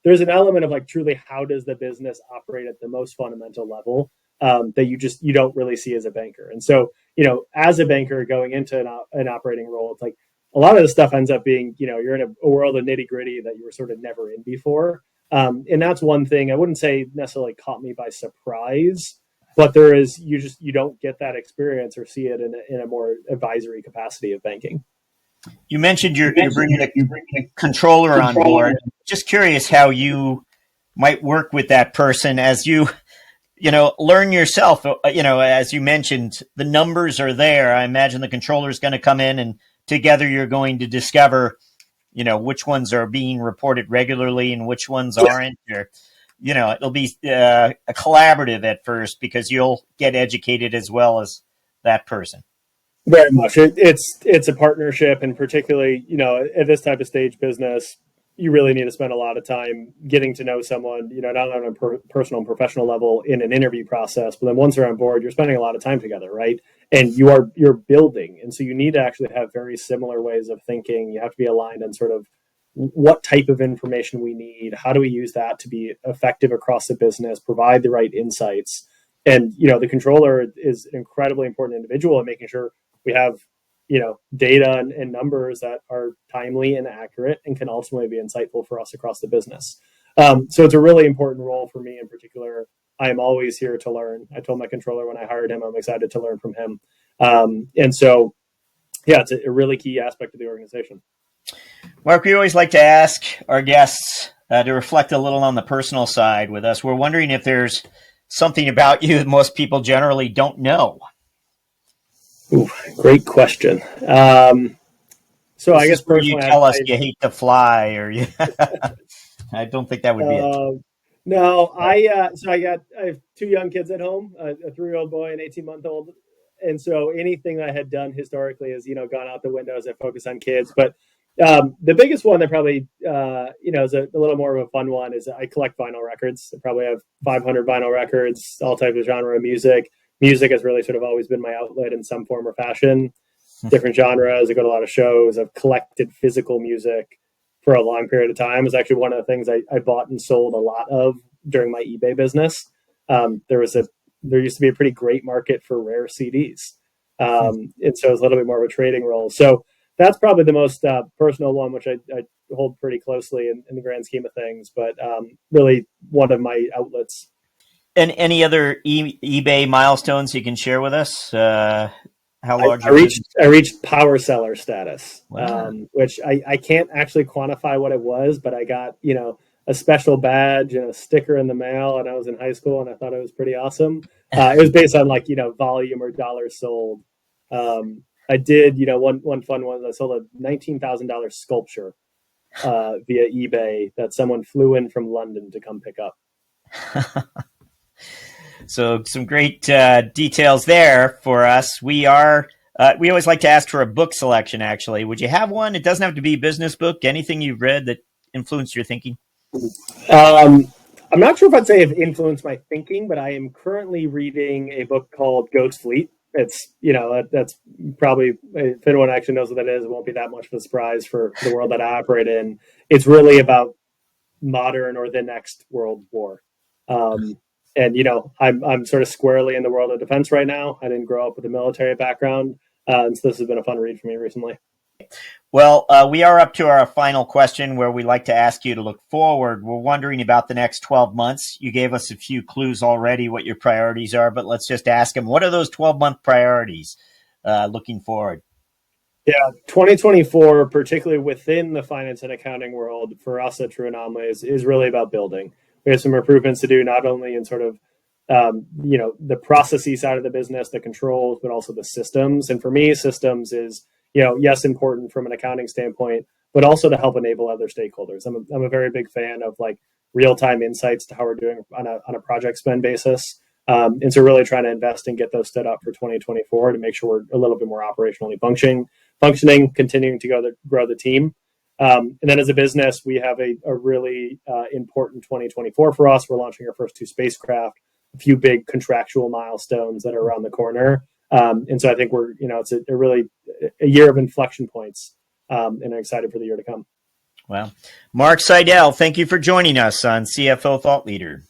there's an element of like truly how does the business operate at the most fundamental level that you don't really see as a banker. And so, as a banker going into an operating role, it's like a lot of the stuff ends up being, you're in a world of nitty gritty that you were sort of never in before. And that's one thing I wouldn't say necessarily caught me by surprise, but you don't get that experience or see it in a more advisory capacity of banking. You mentioned you're bringing a controller on board. Just curious how you might work with that person as you learn yourself. As you mentioned, the numbers are there. I imagine the controller is going to come in, and together you're going to discover, which ones are being reported regularly and which ones aren't. Or, it'll be a collaborative at first because you'll get educated as well as that person. Very much. It's a partnership, and particularly, at this type of stage business, you really need to spend a lot of time getting to know someone, not on a personal and professional level in an interview process, but then once they're on board, you're spending a lot of time together, right? And you're building. And so you need to actually have very similar ways of thinking. You have to be aligned on sort of what type of information we need, how do we use that to be effective across the business, provide the right insights. And, the controller is an incredibly important individual in making sure we have data and numbers that are timely and accurate and can ultimately be insightful for us across the business. So it's a really important role for me in particular. I am always here to learn. I told my controller when I hired him, I'm excited to learn from him. And so, it's a really key aspect of the organization. Mark, we always like to ask our guests to reflect a little on the personal side with us. We're wondering if there's something about you that most people generally don't know. Great question. So I guess personally, you tell us you hate to fly, or you I don't think that would be it. No, I have two young kids at home, a 3-year-old boy and 18-month-old, and so anything I had done historically has gone out the window as I focus on kids. But the biggest one that probably is a little more of a fun one is I collect vinyl records. I probably have 500 vinyl records, all types of genre of music. Music has really sort of always been my outlet in some form or fashion. Different genres. I go to a lot of shows. I've collected physical music for a long period of time. It's actually one of the things I bought and sold a lot of during my eBay business. There used to be a pretty great market for rare CDs. And so it's a little bit more of a trading role. So that's probably the most personal one, which I hold pretty closely in the grand scheme of things, but really one of my outlets. And any other eBay milestones you can share with us? How large? I reached power seller status, wow. Which I can't actually quantify what it was, but I got a special badge and a sticker in the mail, and I was in high school, and I thought it was pretty awesome. It was based on volume or dollars sold. I did one fun one. I sold a $19,000 sculpture via eBay that someone flew in from London to come pick up. So some great details there for us. We always like to ask for a book selection, actually. Would you have one? It doesn't have to be a business book. Anything you've read that influenced your thinking? I'm not sure if I'd say it influenced my thinking, but I am currently reading a book called Ghost Fleet. It's, that's probably, if anyone actually knows what that is, it won't be that much of a surprise for the world that I operate in. It's really about modern or the next world war. And, I'm sort of squarely in the world of defense right now. I didn't grow up with a military background. And so this has been a fun read for me recently. Well, we are up to our final question where we like to ask you to look forward. We're wondering about the next 12 months. You gave us a few clues already what your priorities are, but let's just ask them, what are those 12-month priorities looking forward? Yeah, 2024, particularly within the finance and accounting world, for us at True Anomaly is really about building. We have some improvements to do, not only in sort of, the processy side of the business, the controls, but also the systems. And for me, systems is, yes, important from an accounting standpoint, but also to help enable other stakeholders. I'm a very big fan of real-time insights to how we're doing on a project spend basis. And so really trying to invest and get those stood up for 2024 to make sure we're a little bit more operationally functioning, continuing to grow the team. And then as a business, we have a really important 2024 for us. We're launching our first 2 spacecraft, a few big contractual milestones that are around the corner. And so I think it's a really a year of inflection points, and I'm excited for the year to come. Well, Mark Seidel, thank you for joining us on CFO Thought Leader.